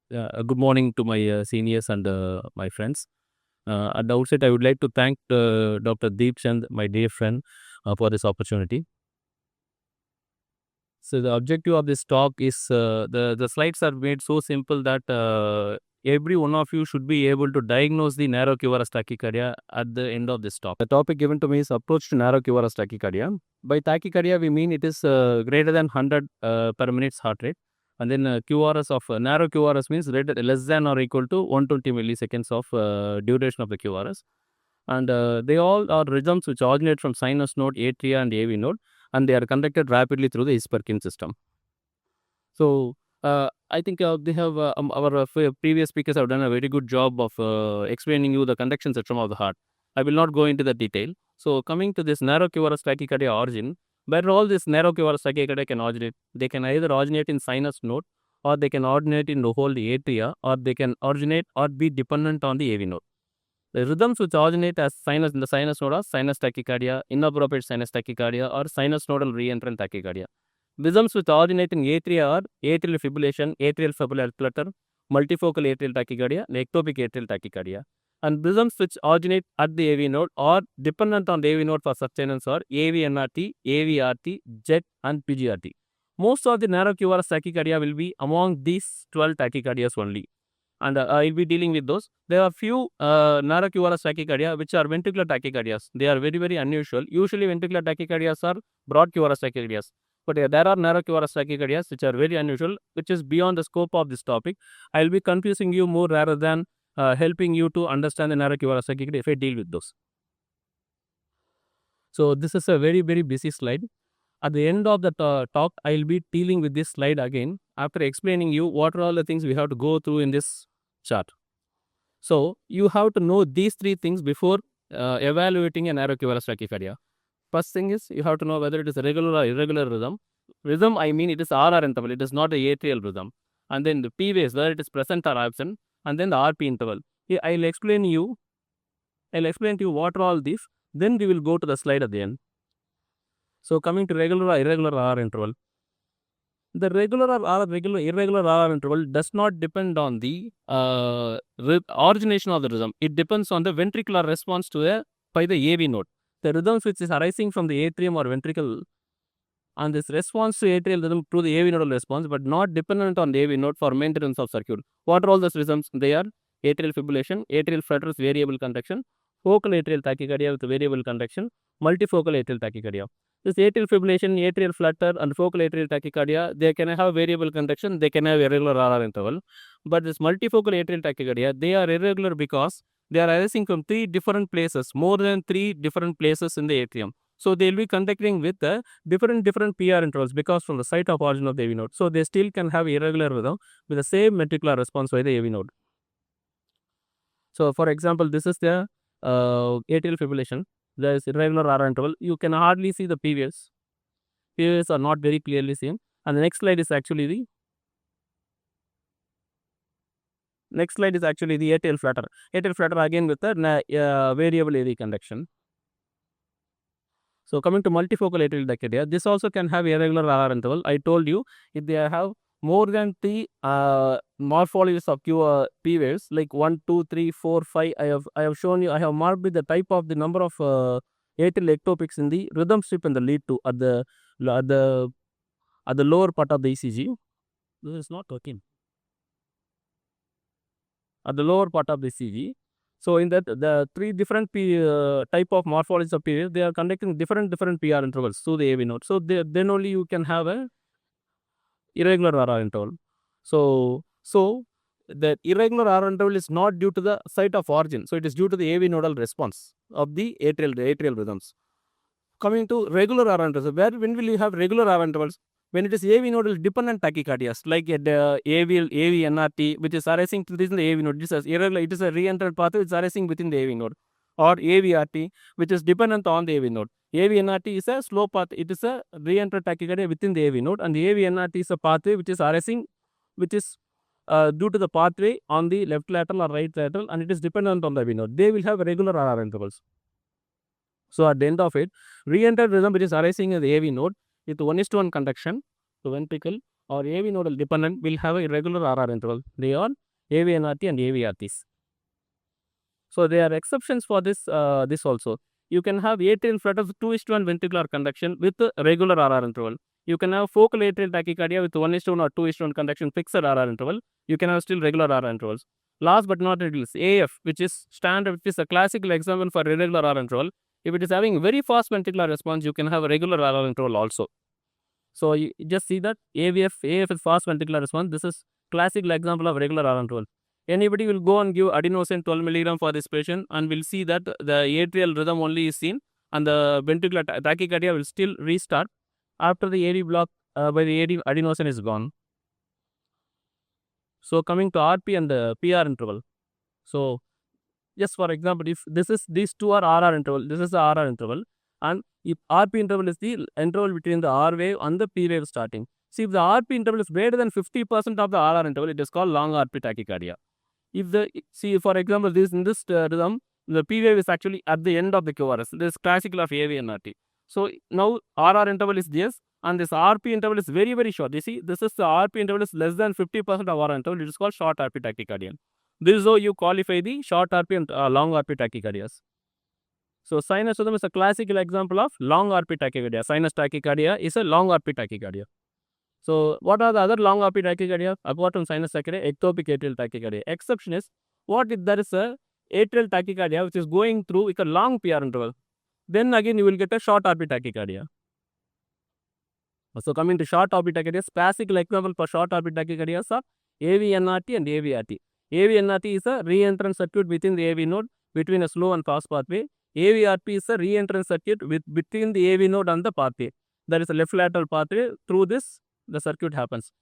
Good morning to my seniors and my friends. At the outset, I would like to thank Dr. Deep Chand, my dear friend, for this opportunity. So the objective of this talk is the slides are made so simple that every one of you should be able to diagnose the narrow QRS tachycardia at the end of this talk. The topic given to me is approach to narrow QRS tachycardia. By tachycardia, we mean it is greater than 100 per minute's heart rate. And then QRS of narrow QRS means less than or equal to 120 milliseconds of duration of the QRS. And they all are rhythms which originate from sinus node, atria, and AV node, and they are conducted rapidly through the Isperkin system. So I think they have our previous speakers have done a very good job of explaining you the conduction system of the heart. I will not go into the detail. So coming to this narrow QRS tachycardia origin, where all this narrow QRS tachycardia can originate, they can either originate in sinus node, or they can originate in the whole atria, or they can originate or be dependent on the AV node. The rhythms which originate as sinus in the sinus node are sinus tachycardia, inappropriate sinus tachycardia, or sinus nodal reentrant tachycardia. Rhythms which originate in atria are atrial fibrillation, atrial flutter, multifocal atrial tachycardia, and ectopic atrial tachycardia. And rhythms which originate at the AV node or dependent on the AV node for sustenance are AVNRT, AVRT, JET, and PGRT. Most of the narrow QRS tachycardia will be among these 12 tachycardias only. And I'll be dealing with those. There are few narrow QRS tachycardia which are ventricular tachycardias. They are very, very unusual. Usually ventricular tachycardias are broad QRS tachycardias. But there are narrow QRS tachycardias which are very unusual, which is beyond the scope of this topic. I'll be confusing you more rather than helping you to understand the narrow QRS tachycardia if I deal with those. So this is a very, very busy slide. At the end of the talk, I'll be dealing with this slide again after explaining you what are all the things we have to go through in this chart. So you have to know these three things before evaluating a narrow QRS tachycardia. First thing is you have to know whether it is a regular or irregular rhythm. Rhythm, I mean it is RR interval. It is not a atrial rhythm. And then the P waves, whether it is present or absent. And then the RP interval. I'll explain to you what are all these. Then we will go to the slide at the end. So coming to regular or irregular RR interval. The regular or irregular RR interval does not depend on the origination of the rhythm. It depends on the ventricular response by the AV node. The rhythms which is arising from the atrium or ventricle, and this response to atrial rhythm through the AV nodal response, but not dependent on the AV node for maintenance of circuit. What are all those rhythms? They are atrial fibrillation, atrial flutter with variable conduction, focal atrial tachycardia with variable conduction, multifocal atrial tachycardia. This atrial fibrillation, atrial flutter, and focal atrial tachycardia, they can have variable conduction, they can have irregular RR interval. But this multifocal atrial tachycardia, they are irregular because they are arising from three different places, more than three different places in the atrium. So they will be conducting with different PR intervals because from the site of origin of the AV node. So they still can have irregular rhythm with the same ventricular response by the AV node. So for example, this is the atrial fibrillation. There is irregular RR interval. You can hardly see the P waves. P waves are not very clearly seen. And the next slide is actually the atrial flutter. Atrial flutter again with the variable AV conduction. So coming to multifocal atrial tachycardia, this also can have irregular RR interval. I told you if they have more than three morphologies of P waves like 1, 2, 3, 4, 5. I have shown you. I have marked with the type of the number of atrial ectopics in the rhythm strip and the lead 2 at the lower part of the ECG. This is not working. At the lower part of the ECG. So in that the three different type of morphologies of P waves, they are conducting different PR intervals through the AV node. So then only you can have a irregular RR interval. So the irregular RR interval is not due to the site of origin. So it is due to the AV nodal response of the atrial rhythms. Coming to regular RR intervals, when will you have regular RR intervals? When it is AV nodal dependent tachycardias, like the AVNRT, which is arising within the AV node. It is a re-entered pathway which is arising within the AV node. Or AVRT, which is dependent on the AV node. AVNRT is a slow path. It is a re-entered tachycardia within the AV node, and the AVNRT is a pathway which is arising, which is due to the pathway on the left lateral or right lateral, and it is dependent on the AV node. They will have regular RR intervals. So at the end of it, re-entered rhythm which is arising in the AV node with 1:1 conduction to ventricle or AV nodal dependent will have a irregular RR interval. They are AVNRT and AVRTs. So there are exceptions for this also. You can have atrial flutter of 2:1 ventricular conduction with a regular RR interval. You can have focal atrial tachycardia with 1:1 or 2:1 conduction fixed RR interval. You can have still regular RR intervals. Last but not least, AF, which is standard, which is a classical example for irregular RR interval. If it is having very fast ventricular response, you can have a regular RR interval also. So you just see that AF is fast ventricular response. This is classical example of regular RR interval. Anybody will go and give adenosine 12 milligram for this patient and will see that the atrial rhythm only is seen and the ventricular tachycardia will still restart after the AD block by the AD adenosine is gone. So coming to RP and the PR interval. So just for example, if these two are RR interval, this is the RR interval, and if RP interval is the interval between the R wave and the P wave starting. See, if the RP interval is greater than 50% of the RR interval, it is called long RP tachycardia. If for example, in this rhythm, the P wave is actually at the end of the QRS. This is classical of AVNRT. So now RR interval is this, and this RP interval is very, very short. You see, this is the RP interval is less than 50% of RR interval. It is called short RP tachycardia. This is how you qualify the short RP and long RP tachycardias. So sinus rhythm is a classical example of long RP tachycardia. Sinus tachycardia is a long RP tachycardia. So what are the other long RP tachycardia apart from sinus tachycardia? Ectopic atrial tachycardia. Exception is, what if there is a atrial tachycardia which is going through with a long PR interval? Then again you will get a short RP tachycardia. So coming to short RP tachycardia, classical example for short RP tachycardias are AVNRT and AVRT. AVNRT is a re-entrance circuit within the AV node between a slow and fast pathway. AVRP is a re-entrance circuit between the AV node and the pathway. There is a left lateral pathway. Through this, the circuit happens.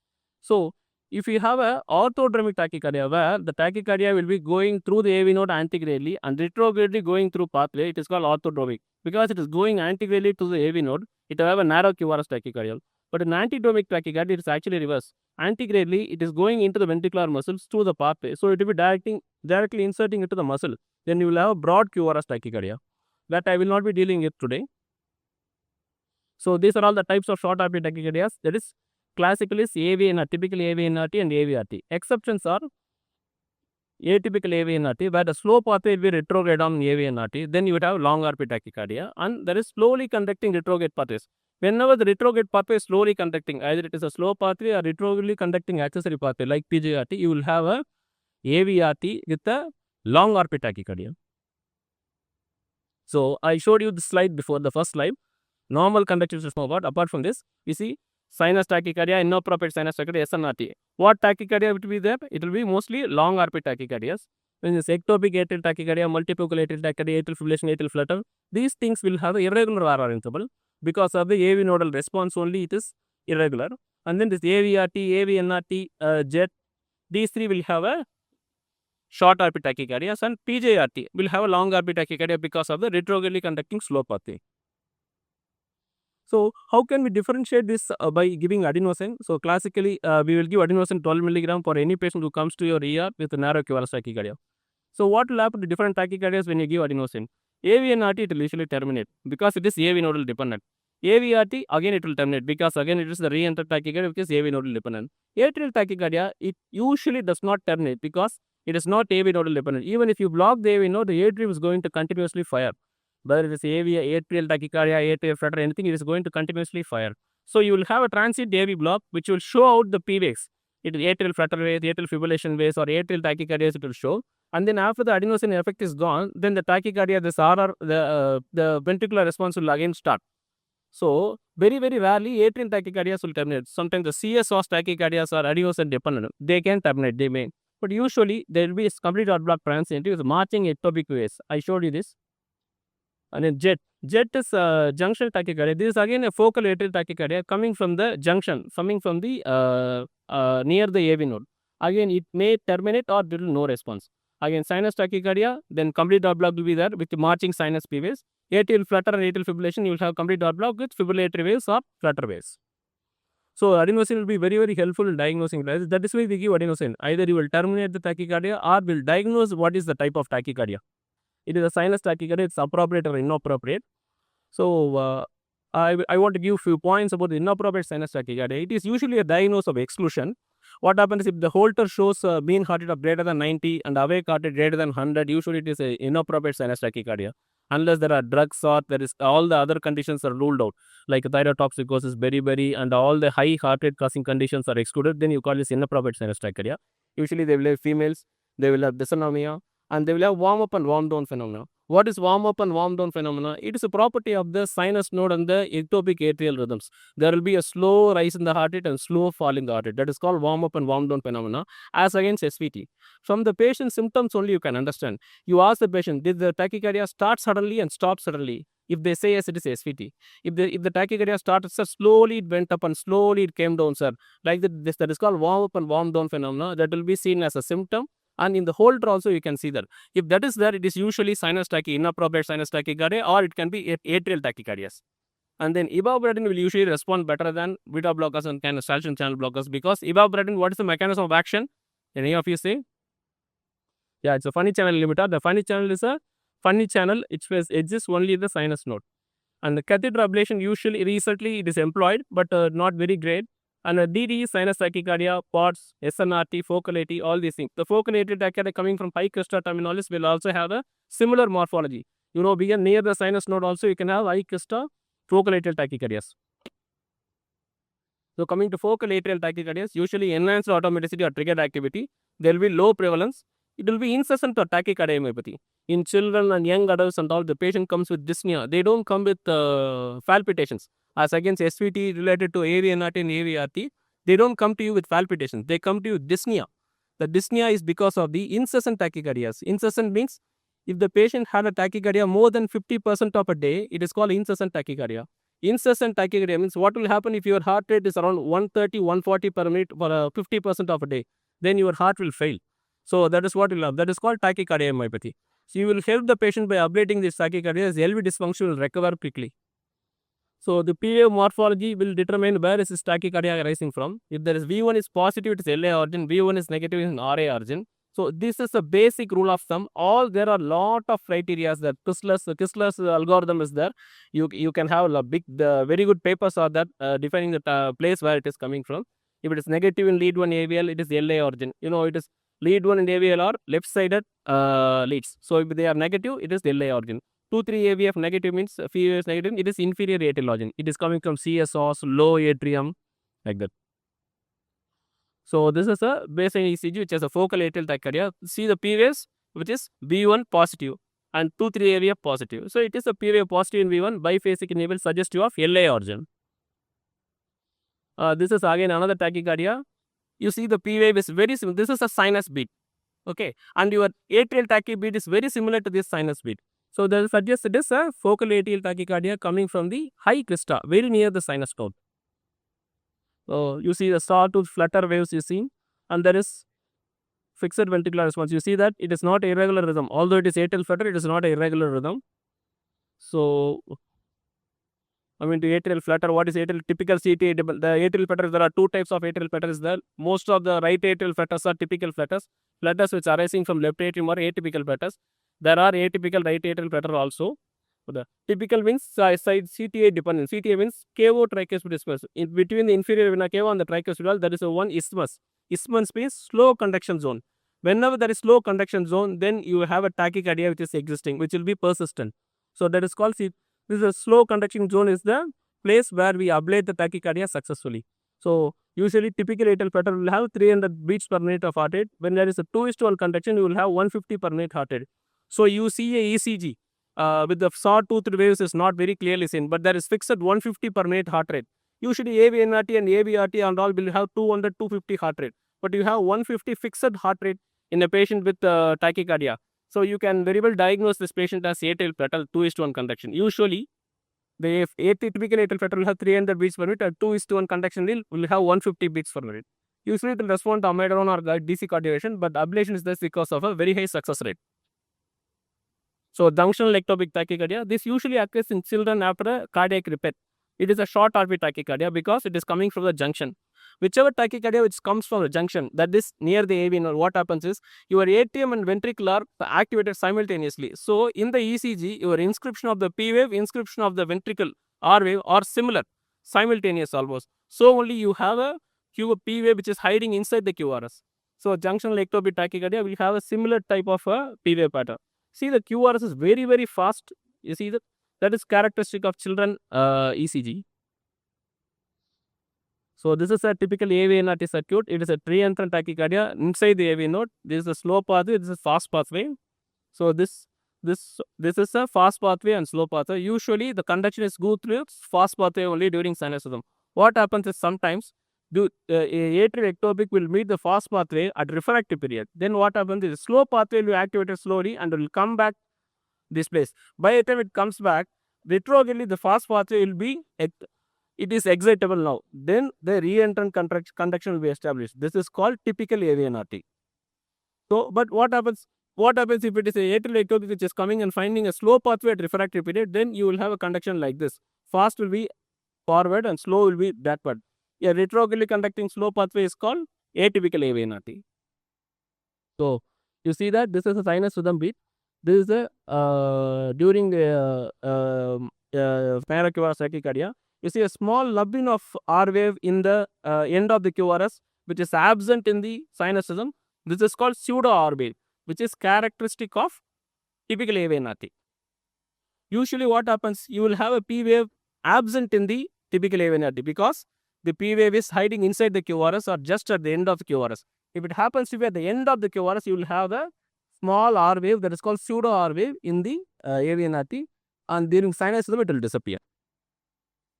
So if you have a orthodromic tachycardia where the tachycardia will be going through the AV node antegradally and retrogradely going through pathway, it is called orthodromic. Because it is going antegradally to the AV node, it will have a narrow QRS tachycardia. But in antidromic tachycardia, it is actually reverse. Antegradally, it is going into the ventricular muscles through the pathway. So it will be directly inserting into the muscle. Then you will have a broad QRS tachycardia. That I will not be dealing with today. So these are all the types of short RP tachycardias. That is classical is AVNRT, typical AVNRT and AVRT. Exceptions are atypical AVNRT, where the slow pathway will be retrograde on AVNRT. Then you would have long RP tachycardia, and there is slowly conducting retrograde pathways. Whenever the retrograde pathway is slowly conducting, either it is a slow pathway or retrogradely conducting accessory pathway like PJRT, you will have a AVRT with a long RP tachycardia. So I showed you the slide before, the first slide. Normal conductive system. Apart from this, we see sinus tachycardia, inappropriate sinus tachycardia, SNRT. What tachycardia will be there? It will be mostly long RP tachycardias. When it's ectopic atrial tachycardia, multifocal atrial tachycardia, atrial fibrillation, atrial flutter, these things will have irregular RR interval. Because of the AV nodal response only, it is irregular. And then this AVRT, AVNRT, JET, these three will have a short RP tachycardias, and PJRT will have a long RP tachycardia because of the retrogradely conducting slow pathway. So how can we differentiate this by giving adenosine? So classically, we will give adenosine 12 milligram for any patient who comes to your ER with a narrow QRS tachycardia. So what will happen to different tachycardias when you give adenosine? AVNRT, it will usually terminate because it is AV nodal dependent. AVRT, again it will terminate because again it is the re-entered tachycardia which is AV nodal dependent. Atrial tachycardia, it usually does not terminate because it is not AV nodal dependent. Even if you block the AV node, the atrium is going to continuously fire. Whether it is atrial tachycardia, atrial flutter, anything, it is going to continuously fire. So you will have a transient AV block which will show out the P waves. It is atrial flutter waves, atrial fibrillation waves, or atrial tachycardias, it will show. And then after the adenosine effect is gone, then the tachycardia, this RR, the ventricular response will again start. So very, very rarely atrial tachycardias will terminate. Sometimes the CS-OS tachycardias are adenosine dependent. They can terminate, they may. But usually there will be a complete heart block transient with marching ectopic waves. I showed you this. And then JET. JET is junction tachycardia. This is again a focal atrial tachycardia coming from the junction, coming from the near the AV node. Again, it may terminate or there will no response. Again, sinus tachycardia, then complete heart block will be there with marching sinus P waves. Atrial flutter and atrial fibrillation, you will have complete heart block with fibrillatory waves or flutter waves. So adenosine will be very, very helpful in diagnosing this. That is why we give adenosine. Either you will terminate the tachycardia or will diagnose what is the type of tachycardia. It is a sinus tachycardia, it's appropriate or inappropriate. So I want to give few points about the inappropriate sinus tachycardia. It is usually a diagnosis of exclusion. What happens if the Holter shows mean heart rate of greater than 90 and awake heart rate greater than 100? Usually it is a inappropriate sinus tachycardia. Unless there are drugs or there is all the other conditions are ruled out, like thyrotoxicosis, beriberi, and all the high heart rate causing conditions are excluded, then you call this inappropriate sinus tachycardia. Usually they will have females, they will have dysautonomia, and they will have warm up and warm down phenomena. What is warm up and warm down phenomena? It is a property of the sinus node and the ectopic atrial rhythms. There will be a slow rise in the heart rate and slow fall in the heart rate. That is called warm up and warm down phenomena as against SVT. From the patient's symptoms only you can understand. You ask the patient, did the tachycardia start suddenly and stop suddenly? If they say yes, it is SVT. If the tachycardia started, sir, slowly it went up and slowly it came down, sir. Like that is called warm up and warm down phenomena. That will be seen as a symptom. And in the Holter also you can see that. If that is there, it is usually inappropriate sinus tachycardia, or it can be atrial tachycardias. And then ibuprofen will usually respond better than beta blockers and kind of calcium channel blockers, because ibuprofen, what is the mechanism of action? Any of you say? Yeah, it's a funny channel limiter. The funny channel is a funny channel. It exists only in the sinus node. And the catheter ablation usually recently it is employed, but not very great. And DD, sinus tachycardia, POTS, SNRT, focal AT, all these things. The focal AT tachycardia coming from high cresta terminalis will also have a similar morphology. You know, being near the sinus node also you can have high cresta focal atrial tachycardias. So coming to focal atrial tachycardias, usually enhanced automaticity or triggered activity. There will be low prevalence. It will be incessant or tachycardiomyopathy. In children and young adults and all, the patient comes with dyspnea. They don't come with palpitations. As against SVT related to AVNRT and AVRT, they don't come to you with palpitations. They come to you with dyspnea. The dyspnea is because of the incessant tachycardias. Incessant means if the patient had a tachycardia more than 50% of a day, it is called incessant tachycardia. Incessant tachycardia means what will happen if your heart rate is around 130, 140 per minute for 50% of a day. Then your heart will fail. So that is what you have. That is called tachycardiomyopathy. So you will help the patient by ablating this tachycardia. LV dysfunction will recover quickly. So the PA morphology will determine where is this tachycardia arising from. If there is V1 is positive, it is LA origin. V1 is negative, it is RA origin. So this is a basic rule of thumb. There are lot of criteria that Kistler's algorithm is there. You can have a very good papers are that defining the place where it is coming from. If it is negative in lead 1 AVL, it is LA origin. You know, it is lead 1 in AVL are left-sided leads. So if they are negative, it is LA origin. 2-3 AVF negative means fever is negative. It is inferior atrial origin. It is coming from CSOs, low atrium, like that. So this is a baseline ECG which has a focal atrial tachycardia. See the P waves which is V1 positive and 2-3 AVF positive. So it is a P wave positive in V1, biphasic in AVL suggestive of LA origin. This is again another tachycardia. You see the P wave is very similar. This is a sinus beat. Okay, and your atrial tachy beat is very similar to this sinus beat. So that suggests it is a focal atrial tachycardia coming from the high cresta, very near the sinus node. So you see the sawtooth flutter waves you see, and there is fixed ventricular response. You see that it is not irregular rhythm. Although it is atrial flutter, it is not a irregular rhythm. So to atrial flutter, what is atrial? Typical CTA, the atrial flutter, there are two types of atrial flutters there. Most of the right atrial flutters are typical flutters. Flutters which are arising from left atrium are atypical flutters. There are atypical right atrial flutter also. The typical means side CTA dependent. CTA means cavo tricuspid isthmus. In between the inferior vena cava and the tricuspid wall, there is a one isthmus. Isthmus means slow conduction zone. Whenever there is slow conduction zone, then you have a tachycardia which is existing, which will be persistent. So that is called, this is a slow conduction zone is the place where we ablate the tachycardia successfully. So usually typical atrial flutter will have 300 beats per minute of heart rate. When there is a 2:1 conduction, you will have 150 per minute heart rate. So you see a ECG with the sawtooth waves is not very clearly seen, but there is fixed 150 per minute heart rate. Usually AVNRT and AVRT and all will have 200, 250 heart rate, but you have 150 fixed heart rate in a patient with tachycardia. So you can very well diagnose this patient as atrial flutter 2:1 conduction. Usually the typical atrial flutter will have 300 beats per minute, and 2:1 conduction will have 150 beats per minute. Usually it will respond to amiodarone or DC coagulation, but ablation is thus because of a very high success rate. So junctional ectopic tachycardia, this usually occurs in children after a cardiac repair. It is a short RP tachycardia because it is coming from the junction. Whichever tachycardia which comes from the junction, that is near the AV node, what happens is your atrium and ventricle are activated simultaneously. So in the ECG, your inscription of the P wave, inscription of the ventricle R wave are similar, simultaneous almost. So only you have a P wave which is hiding inside the QRS. So junctional ectopic tachycardia will have a similar type of a P wave pattern. See, the QRS is very, very fast. You see that is characteristic of children ECG. So this is a typical AV circuit. It is a tree-entrant tachycardia. Inside the AV node, this is a slow pathway, this is a fast pathway. So this is a fast pathway and slow pathway. Usually the conduction is go through fast pathway only during sinusrhythm. What happens is sometimes atrial ectopic will meet the fast pathway at refractory period. Then what happens is slow pathway will be activated slowly and will come back this place. By the time it comes back, retrograde the fast pathway will be it is excitable now. Then the re-entrant conduction will be established. This is called typical AVNRT. So, but what happens? What happens if it is a atrial ectopic which is coming and finding a slow pathway at refractory period? Then you will have a conduction like this. Fast will be forward and slow will be backward. A retrograde conducting slow pathway is called atypical AVNRT. So, you see that this is a sinus rhythm beat. This is a during the Narrow QRS tachycardia. You see a small nubbin of R wave in the end of the QRS, which is absent in the sinus rhythm. This is called pseudo R wave, which is characteristic of typical AVNRT. Usually what happens, you will have a P wave absent in the typical AVNRT because the P wave is hiding inside the QRS or just at the end of the QRS. If it happens to be at the end of the QRS, you will have the small R wave that is called pseudo R wave in the AVNRT, and during sinus rhythm it will disappear.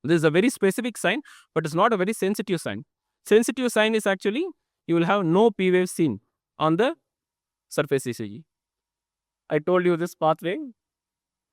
This is a very specific sign, but it's not a very sensitive sign. Sensitive sign is actually you will have no P wave seen on the surface ECG. I told you this pathway.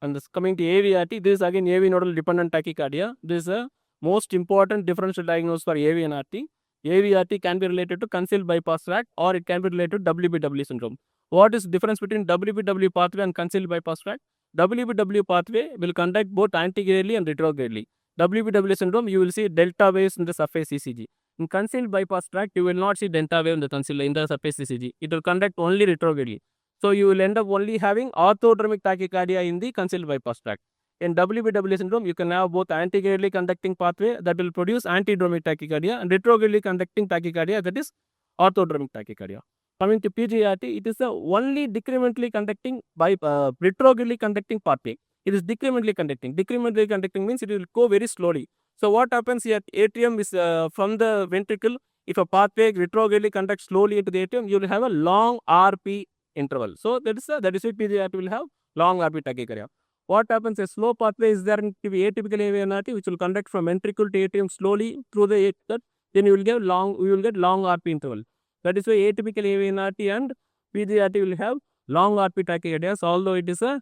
And this coming to AVRT, this is again AV nodal dependent tachycardia. This is a most important differential diagnosis for AV and RT. AVRT can be related to concealed bypass tract or it can be related to WBW syndrome. What is the difference between WBW pathway and concealed bypass tract? WBW pathway will conduct both antegradally and retrogradely. WBW syndrome, you will see delta waves in the surface ECG. In concealed bypass tract, you will not see delta wave in the surface ECG. It will conduct only retrogradely. So you will end up only having orthodromic tachycardia in the concealed bypass tract. In WBW syndrome, you can have both antegradally conducting pathway that will produce antidromic tachycardia and retrogradely conducting tachycardia, that is orthodromic tachycardia. Coming to PGRT, it is the only decrementally conducting retrogradely conducting pathway. It is decrementally conducting. Decrementally conducting means it will go very slowly. So what happens here? Atrium is from the ventricle. If a pathway retrogradely conducts slowly into the atrium, you will have a long RP interval. So that is why PGRT will have long RP tachycardia. What happens? A slow pathway is there in atypical AVNRT, which will conduct from ventricle to atrium slowly through the atrium. Then you will get long RP interval. That is why atypical AVNRT and PGRT will have long RP tachycardias, although it is a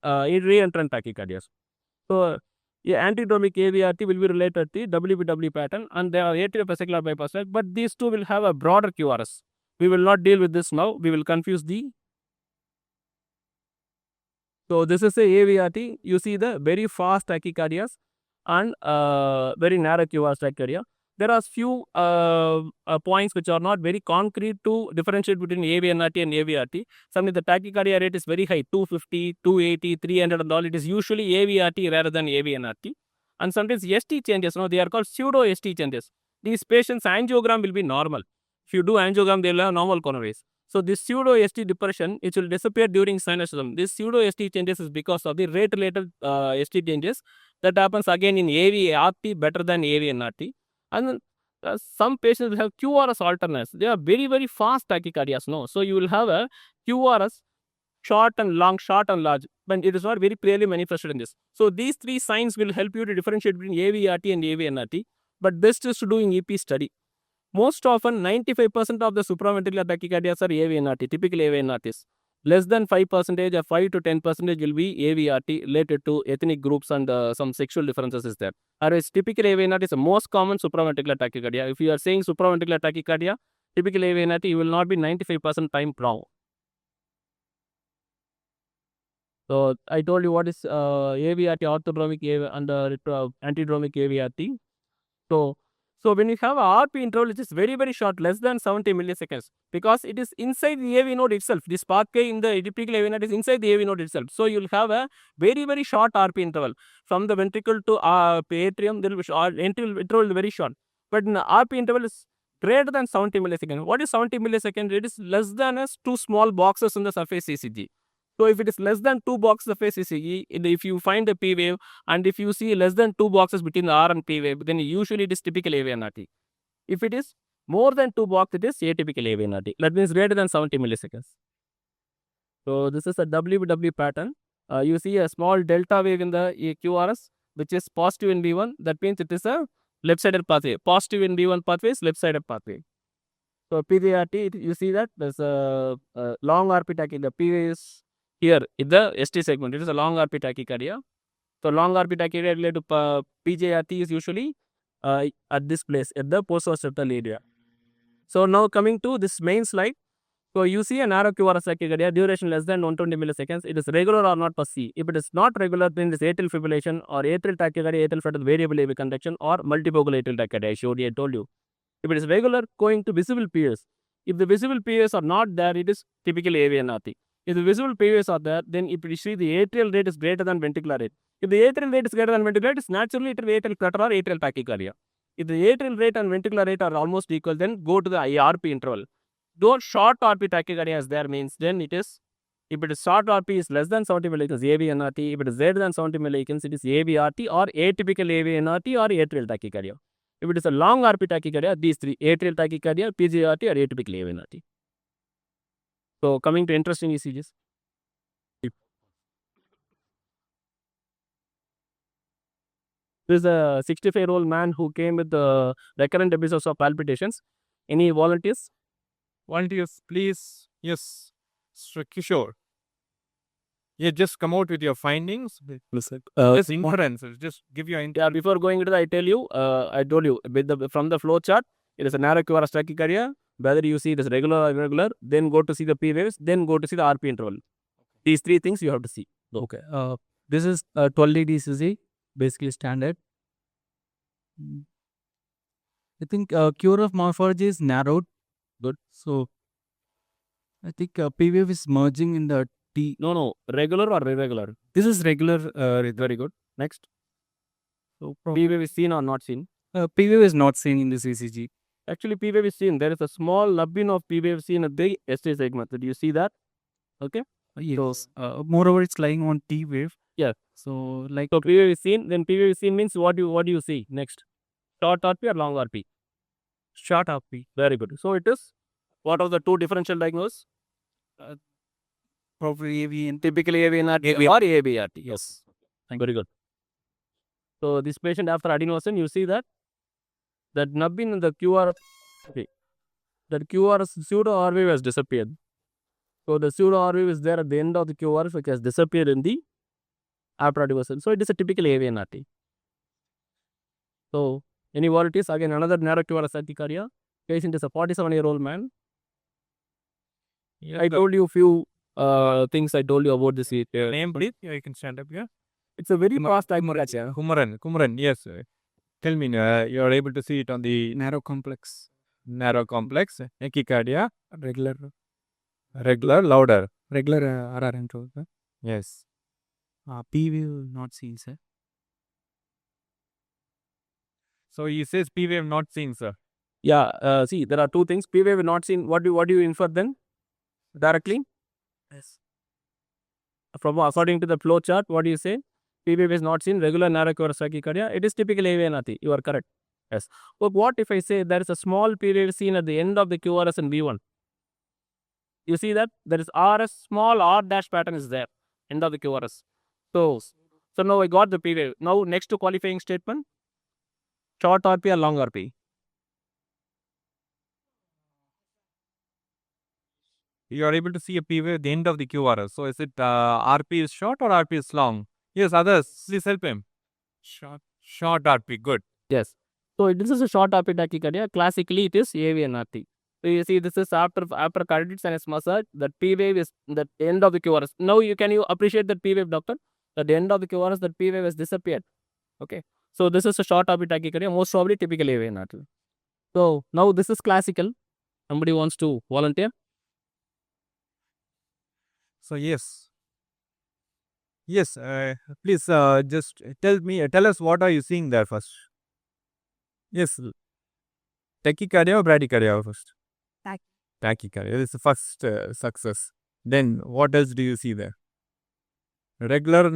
re-entrant tachycardias. So antidromic AVRT will be related to WBW pattern and they are atriovesicular bypass, but these two will have a broader QRS. We will not deal with this now. We will confuse the. So this is a AVRT. You see the very fast tachycardias and very narrow QRS tachycardia. There are few points which are not very concrete to differentiate between AVNRT and AVRT. Sometimes the tachycardia rate is very high, 250, 280, 300 and all. It is usually AVRT rather than AVNRT. And sometimes ST changes, they are called pseudo ST changes. These patients' angiogram will be normal. If you do angiogram, they will have normal coronaries. So this pseudo ST depression, it will disappear during sinus rhythm. This pseudo ST changes is because of the rate-related ST changes that happens again in AVRT better than AVNRT. And some patients will have QRS alternates. They are very, very fast tachycardias. So you will have a QRS short and long, short and large, but it is not very clearly manifested in this. So these three signs will help you to differentiate between AVRT and AVNRT. But best is to do in EP study. Most often, 95% of the supraventricular tachycardias are AVNRT, typical AVNRTs. Less than 5% or 5 to 10% will be AVRT related to ethnic groups and some sexual differences is there. Otherwise, typical AVNRT is the most common supraventricular tachycardia. If you are saying supraventricular tachycardia, typical AVNRT, you will not be 95% time wrong. So I told you what is AVRT, orthodromic and antidromic AVRT. So So when you have a RP interval, it is very, very short, less than 70 milliseconds, because it is inside the AV node itself. This pathway in the typical AV node is inside the AV node itself. So you'll have a very, very short RP interval. From the ventricle to atrium, there will be short, interval very short. But in the RP interval is greater than 70 milliseconds. What is 70 milliseconds? It is less than as two small boxes in the surface ECG. So if it is less than two boxes surface ECG, if you find a P wave, and if you see less than two boxes between the R and P wave, then usually it is typical AVNRT. If it is more than two boxes, it is atypical AVNRT. That means greater than 70 milliseconds. So this is a WW pattern. You see a small delta wave in the QRS, which is positive in V1. That means it is a left-sided pathway. Positive in V1 pathway is left-sided pathway. So PVRT, you see that there's a long RP tachycardia. P wave is here in the ST segment. It is a long RP tachycardia. So long RP tachycardia related to PJRT is usually at this place, at the post-septal area. So now coming to this main slide. So you see a narrow QRS tachycardia, duration less than 120 milliseconds. It is regular or not per C. If it is not regular, then it is atrial fibrillation or atrial tachycardia, atrial flutter variable AV conduction, or multifocal atrial tachycardia. I told you. If it is regular, going to visible PVs. If the visible PVs are not there, it is typically AVNRT. If the visible PVs are there, then if you see the atrial rate is greater than ventricular rate. If the atrial rate is greater than ventricular rate, it's naturally atrial flutter or atrial tachycardia. If the atrial rate and ventricular rate are almost equal, then go to the RP interval. Though short RP tachycardia is there, means then it is, if it is short RP is less than 70 milliseconds, AVNRT. If it is greater than 70 milliseconds, it is AVRT or atypical AVNRT or atrial tachycardia. If it is a long RP tachycardia, these three: atrial tachycardia, PGRT, or atypical AVNRT. So coming to interesting ECGs. This is a 65-year-old man who came with recurrent episodes of palpitations. Any volunteers? Volunteers, please. Yes, Mr. Kishore. Yeah, just come out with your findings. Just inference. Just give your Yeah, before going into that, I told you from the flow chart, it is a narrow QRS tachycardia. Whether you see this regular or irregular, then go to see the P waves, then go to see the RP interval. These three things you have to see. Okay. This is 12 lead ECG, basically standard. I think cure of morphology is narrowed. Good. So I think P wave is merging in the T. No, regular or irregular? This is regular. Very good. Next. So P wave is seen or not seen? P wave is not seen in this ECG. Actually, P wave is seen. There is a small nubbin of P wave seen at the ST segment. Do you see that? Okay. Yes. Moreover, it's lying on T wave. Yeah. So like. So P wave is seen. Then P wave is seen means what do you see next? Short RP or long RP? Short RP. Very good. So it is, what are the two differential diagnoses? Probably AV. Typically AVNRT or AVRT. Yes. Very good. So this patient after adenosine, you see that nubbin in the QR, okay, that QR pseudo R wave has disappeared. So the pseudo R wave is there at the end of the QR, which has disappeared in the after adenosine. So it is a typical AVNRT. So any volunteers? Again, another narrow QRS tachycardia. Patient is a 47-year-old man. Yeah, I told you a few things I told you about this. Name, please. Yeah, you can stand up here. It's a very fast tachycardia. Kumaran, yes. Tell me, you are able to see it on the Narrow complex. Tachycardia. Regular, louder. regular RR interval. Yes. P wave not seen, sir. So he says P wave not seen, sir. Yeah, see, there are two things. P wave not seen. What do you infer then? Directly? Yes. From according to the flow chart, what do you say? P wave is not seen. Regular narrow QRS tachycardia. It is typical AVNRT. You are correct. Yes. But what if I say there is a small P wave seen at the end of the QRS and V1? You see that there is RS, small R dash pattern is there, end of the QRS. So now I got the P wave. Now next to qualifying statement, short RP or long RP? You are able to see a P wave at the end of the QRS. So is it RP is short or RP is long? Yes, others, please help him. Short RP, good. Yes. So this is a short RP tachycardia. Classically, it is AVNRT. So you see, this is after cardiac sinus massage. That P wave is the end of the QRS. Now can you appreciate that P wave, doctor? At the end of the QRS, that P wave has disappeared. Okay. So this is a short RP tachycardia, most probably typical AV artery. So now this is classical. Somebody wants to volunteer? So yes. Yes, please just tell us what are you seeing there first? Yes, tachycardia or bradycardia first? Tachycardia. This is the first success. Then what else do you see there? Regular,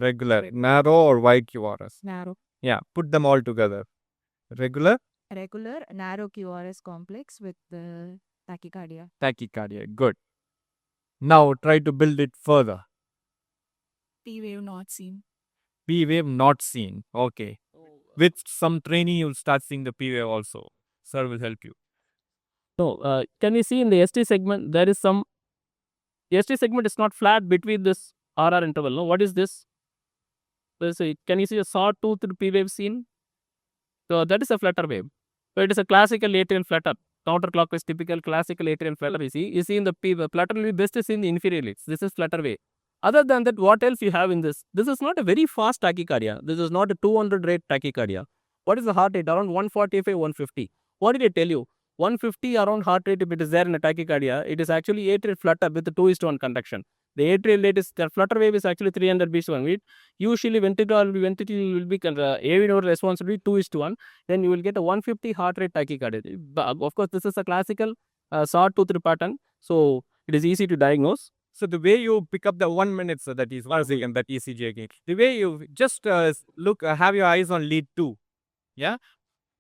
regular, narrow or wide QRS? Narrow. Yeah, put them all together. Regular, Narrow QRS complex with the tachycardia. tachycardia. Good. Now try to build it further. P wave not seen. P wave not seen. Okay. With some training, you'll start seeing the P wave also. Sir will help you. So can we see in the ST segment, there is some, the ST segment is not flat between this RR interval. No, what is this? Can you see a sawtooth P wave seen? So that is a flutter wave. So it is a classical atrial flutter. Counterclockwise, typical classical atrial flutter. You see in the flutter will be best is in the inferior leads. This is flutter wave. Other than that, what else you have in this? This is not a very fast tachycardia. This is not a 200 rate tachycardia. What is the heart rate? Around 145, 150. What did I tell you? 150 around heart rate, if it is there in a tachycardia, it is actually atrial flutter with the 2:1 conduction. The atrial rate is, the flutter wave is actually 300 beats per minute. Usually ventricular will be AV node response will be 2:1. Then you will get a 150 heart rate tachycardia. Of course, this is a classical sawtooth pattern. So it is easy to diagnose. So the way you pick up the 1 minute, so that is 1 second, that ECG again. The way you just look, have your eyes on lead 2. Yeah.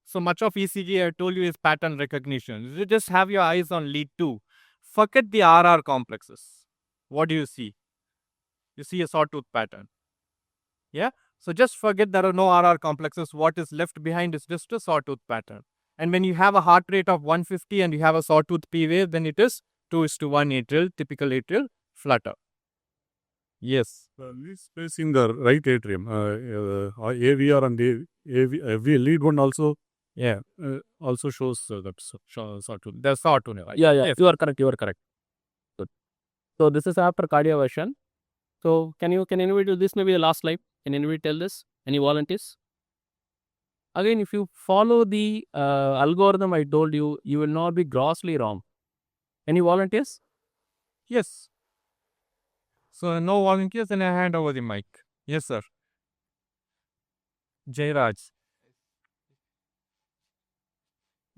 So much of ECG I told you is pattern recognition. You just have your eyes on lead 2. Forget the RR complexes. What do you see? You see a sawtooth pattern. Yeah. So just forget there are no RR complexes. What is left behind is just a sawtooth pattern. And when you have a heart rate of 150 and you have a sawtooth P wave, then it is 2:1 atrial, typical atrial flutter. Yes. This space in the right atrium, AVR and AV lead one also Yeah. Also shows that sawtooth. The sawtooth. Right? Yeah, Yes. you are correct. Good. So this is after cardio version. So can anybody do this? Maybe the last slide. Can anybody tell this? Any volunteers? Again, if you follow the algorithm I told you, you will not be grossly wrong. Any volunteers? Yes. So no volunteers, and I hand over the mic. Yes, sir. Jairaj.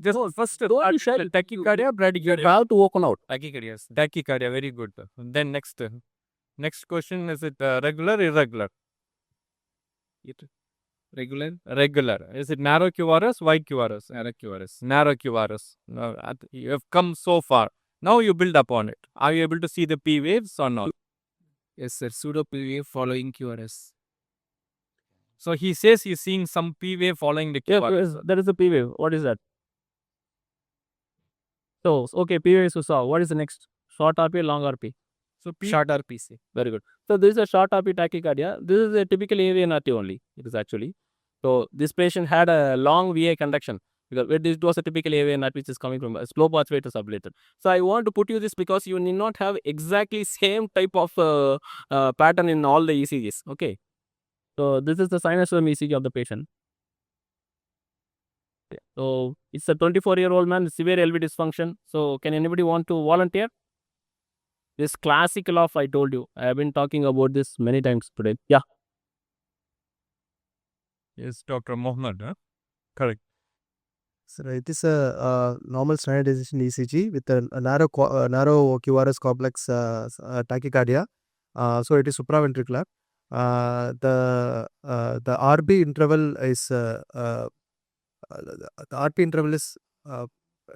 Just first tachycardia, bradycardia. You have to open out. Tachycardia, tachycardia, very good. Then next question, is it regular, irregular? Regular. Is it narrow QRS, wide QRS? Narrow QRS. Now, you have come so far. Now you build upon it. Are you able to see the P waves or not? Yes, sir. Pseudo P wave following QRS. So he says he's seeing some P wave following the Yeah, QRS. there is a P wave. What is that? So, okay, P wave you saw. What is the next? Short RP, long RP? So Short RPC. Very good. So this is a short RP tachycardia. This is a typical AVNRT only. It is actually. So this patient had a long VA conduction because it was a typical AVNRT which is coming from a slow pathway to sublated. So I want to put you this because you need not have exactly same type of pattern in all the ECGs. Okay. So this is the sinus-rhythm ECG of the patient. So it's a 24-year-old man with severe LV dysfunction. So can anybody want to volunteer? This classical of I told you. I have been talking about this many times today. Yeah. Yes, Dr. Mohammed. Correct. So it is a normal standardization ECG with a narrow QRS complex tachycardia. So it is supraventricular. The RB interval is the RP interval is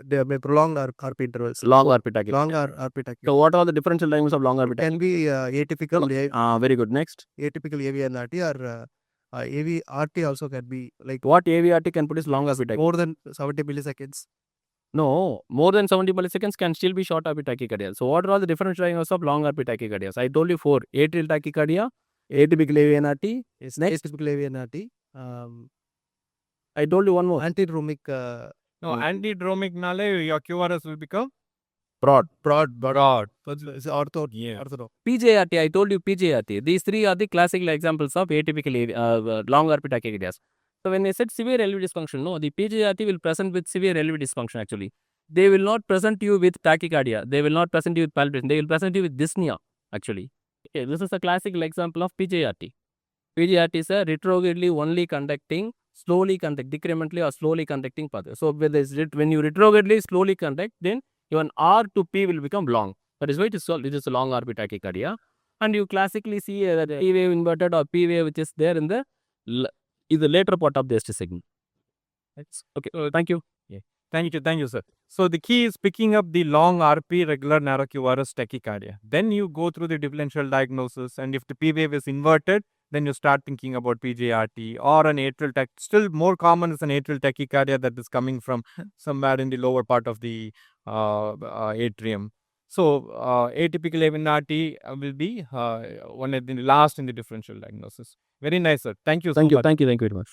they may prolonged RP intervals. Long RP tachycardia. Long RP tachycardia. So what are the differential diagrams of long RP tachycardia? Can be atypical. Very good. Next. Atypical AVNRT or AVRT also can be like What AVRT can produce long RP tachycardia? more than 70 milliseconds. No, more than 70 milliseconds can still be short RP tachycardia. So what are all the differential diagrams of long RP tachycardias? I told you 4. Atrial tachycardia, atypical AVNRT. Is Next. atypical AVNRT. I told you one more. Antidromic. No, antidromic nale, your QRS will become Broad. Broad. It's ortho. Yeah. Ortho. PJRT, I told you PJRT. These three are the classical examples of atypical long RP tachycardias. So when I said severe LV dysfunction, no, the PJRT will present with severe LV dysfunction actually. They will not present you with tachycardia. They will not present you with palpitation. They will present you with dyspnea actually. Okay, this is a classical example of PJRT. PJRT is a retrogradely only conducting, slowly conduct, decrementally or slowly conducting pathway. So when you retrogradely slowly conduct, then your R to P will become long. That is why it is called, it is a long RP tachycardia. And you classically see the P wave inverted or P wave which is there in the later part of the ST segment. Okay, thank you. Thank you, sir. So the key is picking up the long RP, regular narrow QRS tachycardia. Then you go through the differential diagnosis, and if the P wave is inverted, then you start thinking about PJRT or an atrial tach. Still more common is an atrial tachycardia that is coming from somewhere in the lower part of the atrium. So atypical AVNRT will be one at the last in the differential diagnosis. Very nice, sir. Thank you so much. Thank you very much.